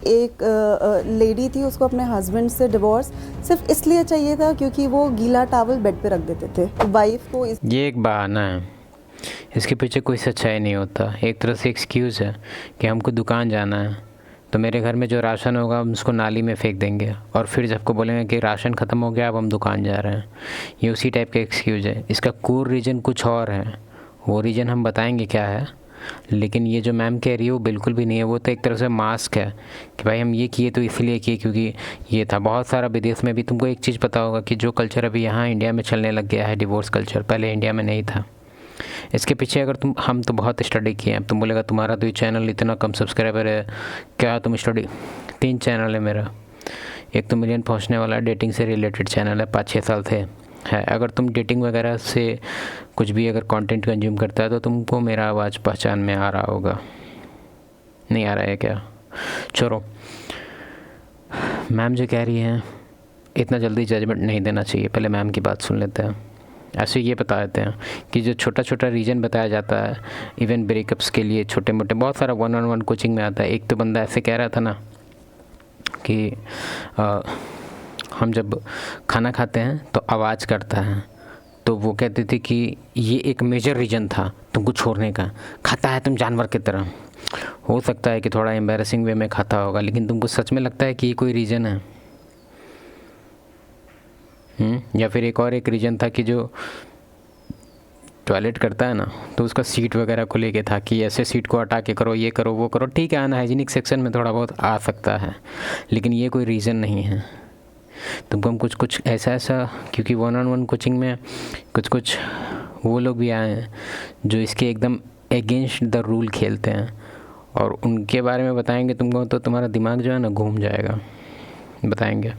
एक लेडी थी, उसको अपने हस्बैंड से डिवोर्स सिर्फ इसलिए चाहिए था क्योंकि वो गीला टॉवल बेड पे रख देते थे वाइफ को। ये एक बहाना है, इसके पीछे कोई सच्चाई नहीं होता। एक तरह से एक्सक्यूज़ है कि हमको दुकान जाना है तो मेरे घर में जो राशन होगा हम उसको नाली में फेंक देंगे और फिर सबको बोलेंगे कि राशन ख़त्म हो गया, अब हम दुकान जा रहे हैं। ये उसी टाइप का एक्सक्यूज़ है। इसका कोर रीज़न कुछ और है, वो रीज़न हम बताएंगे क्या है। लेकिन ये जो मैम कह रही है वो बिल्कुल भी नहीं है। वो तो एक तरह से मास्क है कि भाई हम ये किए तो इसलिए किए क्योंकि ये था। बहुत सारा विदेश में भी तुमको एक चीज़ पता होगा कि जो कल्चर अभी यहाँ इंडिया में चलने लग गया है, डिवोर्स कल्चर, पहले इंडिया में नहीं था। इसके पीछे अगर हम तो बहुत स्टडी किए हैं। अब तुम बोलेगा तुम्हारा तो ये चैनल इतना कम सब्सक्राइबर है, क्या तुम स्टडी? 3 चैनल है मेरा। एक तो मिलियन पहुंचने वाला डेटिंग से रिलेटेड चैनल है, 5-6 साल से है। अगर तुम डेटिंग वगैरह से कुछ भी अगर कंटेंट कंज्यूम करता है तो तुमको मेरा आवाज़ पहचान में आ रहा होगा। नहीं आ रहा है क्या? छोड़ो। मैम जो कह रही हैं इतना जल्दी जजमेंट नहीं देना चाहिए, पहले मैम की बात सुन लेते हैं। ऐसे ये बता देते हैं कि जो छोटा छोटा रीज़न बताया जाता है इवन ब्रेकअप्स के लिए, छोटे मोटे बहुत सारा 1-on-1 कोचिंग में आता है। एक तो बंदा ऐसे कह रहा था ना कि हम जब खाना खाते हैं तो आवाज़ करता है, तो वो कहते थे कि ये एक मेजर रीज़न था तुमको छोड़ने का। खाता है तुम जानवर की तरह। हो सकता है कि थोड़ा एम्बैरेसिंग वे में खाता होगा, लेकिन तुमको सच में लगता है कि ये कोई रीज़न है? या फिर एक रीज़न था कि जो टॉयलेट करता है ना तो उसका सीट वगैरह को लेके था कि ऐसे सीट को हटा के करो, ये करो, वो करो। ठीक है, अनहाइजीनिक सेक्शन में थोड़ा बहुत आ सकता है, लेकिन ये कोई रीज़न नहीं है। तुमको हम कुछ ऐसा क्योंकि 1-on-1 कोचिंग में कुछ वो लोग भी आए हैं जो इसके एकदम अगेंस्ट द रूल खेलते हैं, और उनके बारे में बताएंगे तुमको तो तुम्हारा दिमाग जो है ना घूम जाएगा। बताएंगे।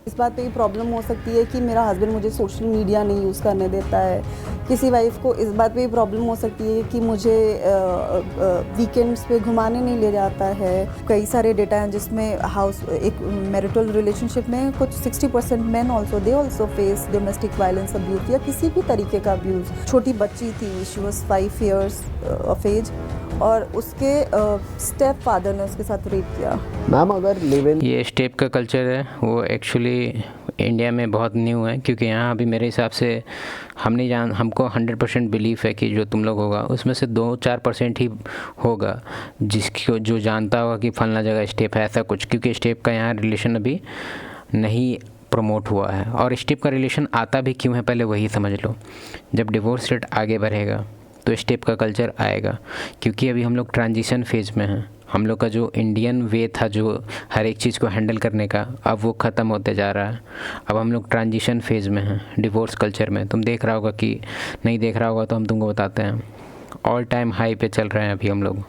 इस बात पे भी प्रॉब्लम हो सकती है कि मेरा हस्बैंड मुझे सोशल मीडिया नहीं यूज़ करने देता है। किसी वाइफ को इस बात पे भी प्रॉब्लम हो सकती है कि मुझे वीकेंड्स पे घुमाने नहीं ले जाता है। कई सारे डेटा हैं जिसमें एक मैरिटल रिलेशनशिप में कुछ 60% men they also face domestic violence abuse या किसी भी तरीके का अब्यूज़। छोटी बच्ची थी, she was 5 years of age, और उसके स्टेप फादर ने उसके साथ रेप किया। मैम अगर लिव इन, ये स्टेप का कल्चर है वो एक्चुअली इंडिया में बहुत न्यू है, क्योंकि यहाँ अभी मेरे हिसाब से हमको 100% बिलीफ है कि जो तुम लोग होगा उसमें से 2-4% ही होगा जिसको जो जानता होगा कि फलना जगह स्टेप है ऐसा कुछ। क्योंकि स्टेप का यहाँ रिलेशन अभी नहीं प्रमोट हुआ है। और स्टेप का रिलेशन आता भी क्यों है पहले वही समझ लो। जब डिवोर्स रेट आगे बढ़ेगा तो स्टेप का कल्चर आएगा, क्योंकि अभी हम लोग ट्रांजिशन फेज़ में हैं। हम लोग का जो इंडियन वे था जो हर एक चीज़ को हैंडल करने का, अब वो ख़त्म होते जा रहा है। अब हम लोग ट्रांजिशन फेज़ में हैं डिवोर्स कल्चर में। तुम देख रहा होगा कि नहीं देख रहा होगा तो हम तुमको बताते हैं। ऑल टाइम हाई पे चल रहे हैं अभी हम लोग,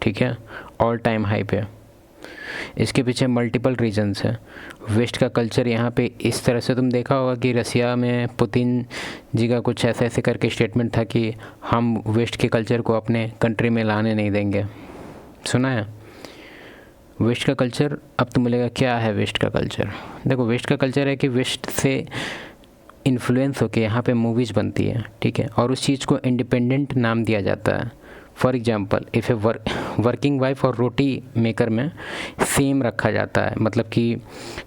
ठीक है, ऑल टाइम हाई पे। इसके पीछे मल्टीपल रीजंस हैं। वेस्ट का कल्चर यहाँ पे इस तरह से, तुम देखा होगा कि रसिया में पुतिन जी का कुछ ऐसे करके स्टेटमेंट था कि हम वेस्ट के कल्चर को अपने कंट्री में लाने नहीं देंगे। सुना है वेस्ट का कल्चर? अब तुम बोलेगा क्या है वेस्ट का कल्चर? देखो, वेस्ट का कल्चर है कि वेस्ट से इन्फ्लुएंस होके यहाँ पे मूवीज़ बनती है, ठीक है, और उस चीज़ को इंडिपेंडेंट नाम दिया जाता है। For example, if a working wife और रोटी मेकर में सेम रखा जाता है। मतलब कि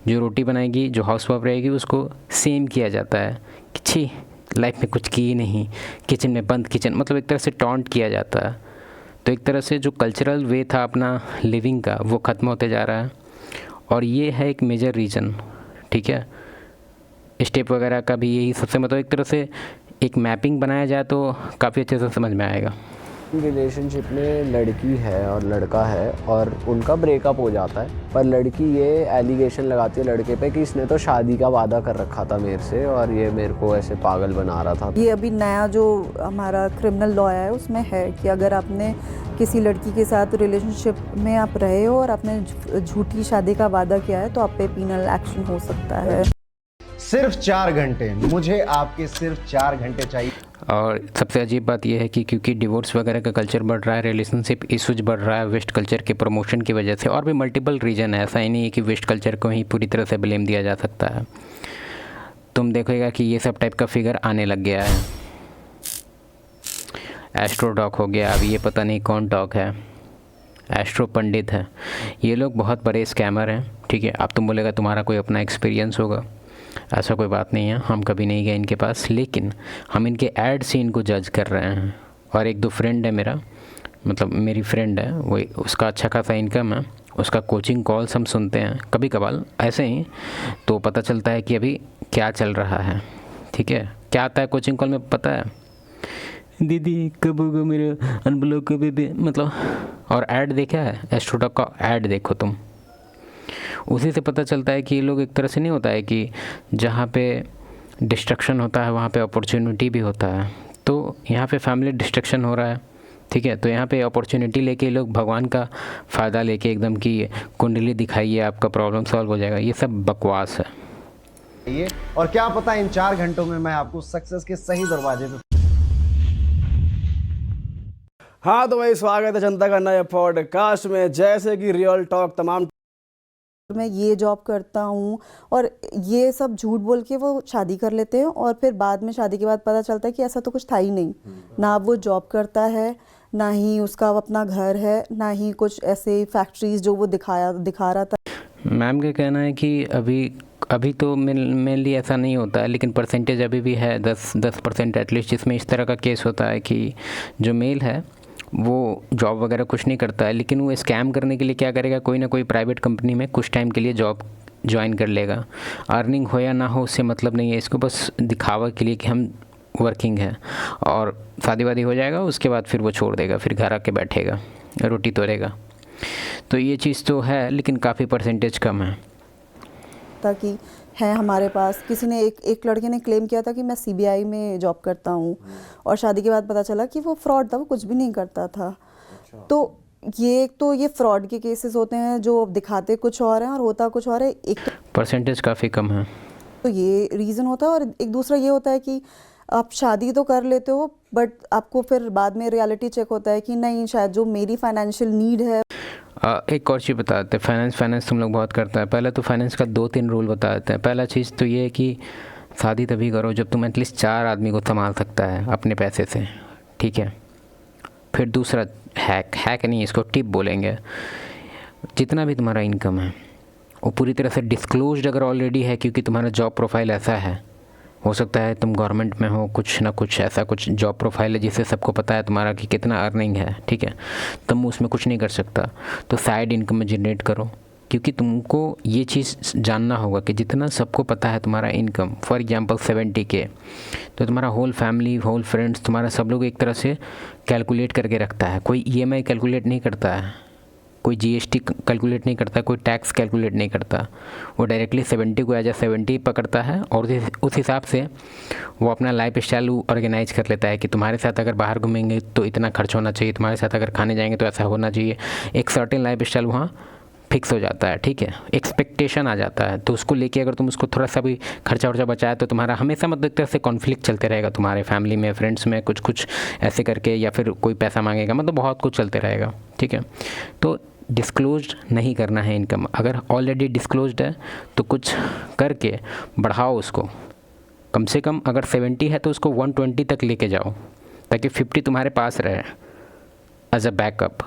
जो रोटी बनाएगी, जो हाउस वाइफ रहेगी, उसको सेम किया जाता है कि छी लाइफ में कुछ की ही नहीं, किचन में बंद किचन, मतलब एक तरह से टॉन्ट किया जाता है। तो एक तरह से जो कल्चरल वे था अपना लिविंग का वो ख़त्म होते जा रहा है, और ये है एक मेजर रीज़न, ठीक है। स्टेप वगैरह का भी यही सबसे, मतलब एक तरह से एक मैपिंग बनाया जाए तो काफ़ी अच्छे से समझ में आएगा। रिलेशनशिप में लड़की है और लड़का है और उनका ब्रेकअप हो जाता है, पर लड़की ये एलिगेशन लगाती है लड़के पे कि इसने तो शादी का वादा कर रखा था मेरे से और ये मेरे को ऐसे पागल बना रहा था। ये अभी नया जो हमारा क्रिमिनल लॉ है उसमें है कि अगर आपने किसी लड़की के साथ रिलेशनशिप में आप रहे हो और आपने झूठी शादी का वादा किया है तो आप पे पीनल एक्शन हो सकता है। सिर्फ 4 घंटे, मुझे आपके सिर्फ 4 घंटे चाहिए। और सबसे अजीब बात यह है कि क्योंकि डिवोर्स वगैरह का कल्चर बढ़ रहा है, रिलेशनशिप इशूज बढ़ रहा है वेस्ट कल्चर के प्रमोशन की वजह से, और भी मल्टीपल रीज़न है। ऐसा ही नहीं है कि वेस्ट कल्चर को ही पूरी तरह से ब्लेम दिया जा सकता है। तुम देखोगे कि ये सब टाइप का फिगर आने लग गया है। एस्ट्रो डॉग हो गया, अब ये पता नहीं कौन डॉग है, एस्ट्रो पंडित है, ये लोग बहुत बड़े स्कैमर हैं। ठीक है, अब तुम बोलेगा तुम्हारा कोई अपना एक्सपीरियंस होगा, ऐसा कोई बात नहीं है, हम कभी नहीं गए इनके पास, लेकिन हम इनके ऐड से इनको जज कर रहे हैं। और एक दो फ्रेंड है मेरा, मतलब मेरी फ्रेंड है, वो उसका अच्छा खासा इनकम है, उसका कोचिंग कॉल्स हम सुनते हैं कभी कभार ऐसे ही, तो पता चलता है कि अभी क्या चल रहा है। ठीक है, क्या आता है कोचिंग कॉल में पता है, दीदी कब होगा मेरा अनब्लॉक बेबी, मतलब। और ऐड देखा है एस्ट्रोटॉक का ऐड, देखो तुम, उसी से पता चलता है कि ये लोग एक तरह से नहीं होता है कि जहाँ पे डिस्ट्रक्शन होता है वहाँ पे अपॉर्चुनिटी भी होता है। तो यहाँ पे फैमिली डिस्ट्रक्शन हो रहा है, ठीक है, तो यहाँ पे अपॉर्चुनिटी लेके लोग भगवान का फ़ायदा लेके एकदम कि कुंडली दिखाइए आपका प्रॉब्लम सॉल्व हो जाएगा, ये सब बकवास है। ये और क्या पता इन 4 घंटों में मैं आपको सक्सेस के सही दरवाजे पे। हाँ तो भाई स्वागत है जनता का नए पॉडकास्ट में। जैसे कि रियल टॉक तमाम मैं ये जॉब करता हूँ और ये सब झूठ बोल के वो शादी कर लेते हैं और फिर बाद में शादी के बाद पता चलता है कि ऐसा तो कुछ था ही नहीं। ना वो जॉब करता है, ना ही उसका अपना घर है, ना ही कुछ ऐसे फैक्ट्रीज जो वो दिखा रहा था। मैम का कहना है कि अभी तो मेनली ऐसा नहीं होता है, लेकिन परसेंटेज अभी भी है 10% एटलीस्ट, जिसमें इस तरह का केस होता है कि जो मेल है वो जॉब वगैरह कुछ नहीं करता है, लेकिन वो स्कैम करने के लिए क्या करेगा, कोई ना कोई प्राइवेट कंपनी में कुछ टाइम के लिए जॉब ज्वाइन कर लेगा। अर्निंग हो या ना हो उससे मतलब नहीं है, इसको बस दिखावा के लिए कि हम वर्किंग है, और शादी वादी हो जाएगा उसके बाद फिर वो छोड़ देगा, फिर घर आके बैठेगा, रोटी तोड़ेगा। तो ये चीज़ तो है, लेकिन काफ़ी परसेंटेज कम है। ताकि है हमारे पास, किसी ने एक लड़के ने क्लेम किया था कि मैं सीबीआई में जॉब करता हूँ और शादी के बाद पता चला कि वो फ्रॉड था, वो कुछ भी नहीं करता था। तो ये फ्रॉड के केसेस होते हैं जो दिखाते कुछ और हैं और होता कुछ और है। एक तो परसेंटेज काफ़ी कम है, तो ये रीज़न होता है, और एक दूसरा ये होता है कि आप शादी तो कर लेते हो बट आपको फिर बाद में रियलिटी चेक होता है कि नहीं, शायद जो मेरी फाइनेंशियल नीड है। एक और चीज़ बता देते हैं, फाइनेंस तुम लोग बहुत करता है। पहले तो फाइनेंस का 2-3 रूल बता देते हैं। पहला चीज़ तो ये है कि शादी तभी करो जब तुम एटलीस्ट 4 आदमी को संभाल सकता है अपने पैसे से, ठीक है। फिर दूसरा हैक नहीं, इसको टिप बोलेंगे, जितना भी तुम्हारा इनकम है वो पूरी तरह से डिस्क्लोज्ड अगर ऑलरेडी है, क्योंकि तुम्हारा जॉब प्रोफाइल ऐसा है, हो सकता है तुम गवर्नमेंट में हो, कुछ ना कुछ ऐसा कुछ जॉब प्रोफाइल है जिससे सबको पता है तुम्हारा कि कितना अर्निंग है, ठीक है। तुम उसमें कुछ नहीं कर सकता, तो साइड इनकम में जनरेट करो, क्योंकि तुमको ये चीज़ जानना होगा कि जितना सबको पता है तुम्हारा इनकम, फॉर एग्जांपल 70K, तो तुम्हारा होल फैमिली, होल फ्रेंड्स, तुम्हारा सब लोग एक तरह से कैलकुलेट करके रखता है। कोई EMI कैलकुलेट नहीं करता है, कोई GST कैलकुलेट नहीं करता, कोई टैक्स कैलकुलेट नहीं करता, वो डायरेक्टली 70 को एज ए 70 पकड़ता है और उस हिसाब से वो अपना लाइफ स्टाइल ऑर्गेनाइज कर लेता है कि तुम्हारे साथ अगर बाहर घूमेंगे तो इतना खर्च होना चाहिए, तुम्हारे साथ अगर खाने जाएंगे तो ऐसा होना चाहिए। एक सर्टेन लाइफ स्टाइल वहाँ फिक्स हो जाता है, ठीक है, एक्सपेक्टेशन आ जाता है। तो उसको लेके अगर तुम उसको थोड़ा सा भी खर्चा वर्चा बचाया तो तुम्हारा हमेशा मतलब एक तरह से कॉन्फ्लिक्ट चलते रहेगा तुम्हारे फैमिली में, फ्रेंड्स में, कुछ ऐसे करके, या फिर कोई पैसा मांगेगा, मतलब बहुत कुछ चलते रहेगा, ठीक है। तो डिस्क्लोज्ड नहीं करना है इनकम। अगर ऑलरेडी डिस्क्लोज्ड है तो कुछ करके बढ़ाओ उसको, कम से कम अगर 70 है तो उसको 120 तक लेके जाओ, ताकि 50 तुम्हारे पास रहे एज अ बैकअप,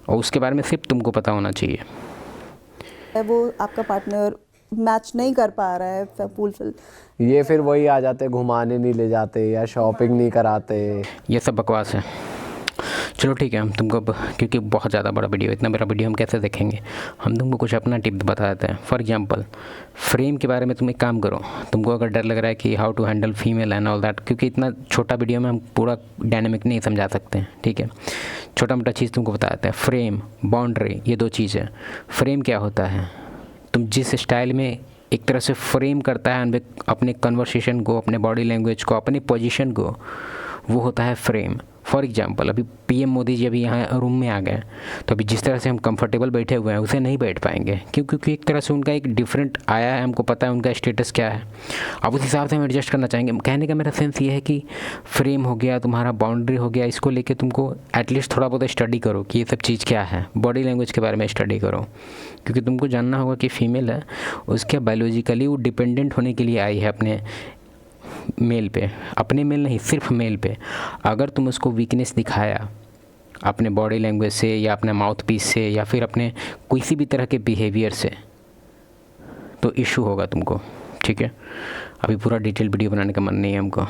और उसके बारे में सिर्फ तुमको पता होना चाहिए। वो आपका पार्टनर मैच नहीं कर पा रहा है फुलफिल, ये फिर वही आ जाते, घुमाने नहीं ले जाते या शॉपिंग नहीं कराते, ये सब बकवास है। चलो ठीक है, हम तुमको क्योंकि बहुत ज़्यादा बड़ा वीडियो, इतना बड़ा वीडियो हम कैसे देखेंगे, हम तुमको कुछ अपना टिप बता देते हैं। फॉर एग्जांपल फ्रेम के बारे में तुम एक काम करो, तुमको अगर डर लग रहा है कि how to handle female and all that, क्योंकि इतना छोटा वीडियो में हम पूरा डायनेमिक नहीं समझा सकते हैं, ठीक है, छोटा मोटा चीज़ तुमको बता देते हैं। फ्रेम, बाउंड्री, ये 2 चीज़ है। फ्रेम क्या होता है, तुम जिस स्टाइल में एक तरह से फ्रेम करता है अपने कन्वर्सेशन को, अपने बॉडी लैंग्वेज को, अपनी पोजीशन को, वो होता है फ्रेम। फॉर एग्जांपल अभी PM मोदी जी अभी यहाँ रूम में आ गए, तो अभी जिस तरह से हम कंफर्टेबल बैठे हुए हैं उसे नहीं बैठ पाएंगे, क्योंकि एक तरह से उनका एक डिफरेंट आया है, हमको पता है उनका स्टेटस क्या है, अब उस हिसाब से हम एडजस्ट करना चाहेंगे। कहने का मेरा सेंस ये है कि फ्रेम हो गया, तुम्हारा बाउंड्री हो गया, इसको लेके तुमको एटलीस्ट थोड़ा बहुत स्टडी करो कि ये सब चीज़ क्या है, बॉडी लैंग्वेज के बारे में स्टडी करो, क्योंकि तुमको जानना होगा कि फीमेल है, उसके बायोलॉजिकली वो डिपेंडेंट होने के लिए आई है अपने मेल पे, अपने मेल नहीं, सिर्फ मेल पे। अगर तुम उसको वीकनेस दिखाया, अपने बॉडी लैंग्वेज से या अपने माउथ पीस से या फिर अपने किसी भी तरह के बिहेवियर से, तो इशू होगा तुमको, ठीक है। अभी पूरा डिटेल वीडियो बनाने का मन नहीं है हमको।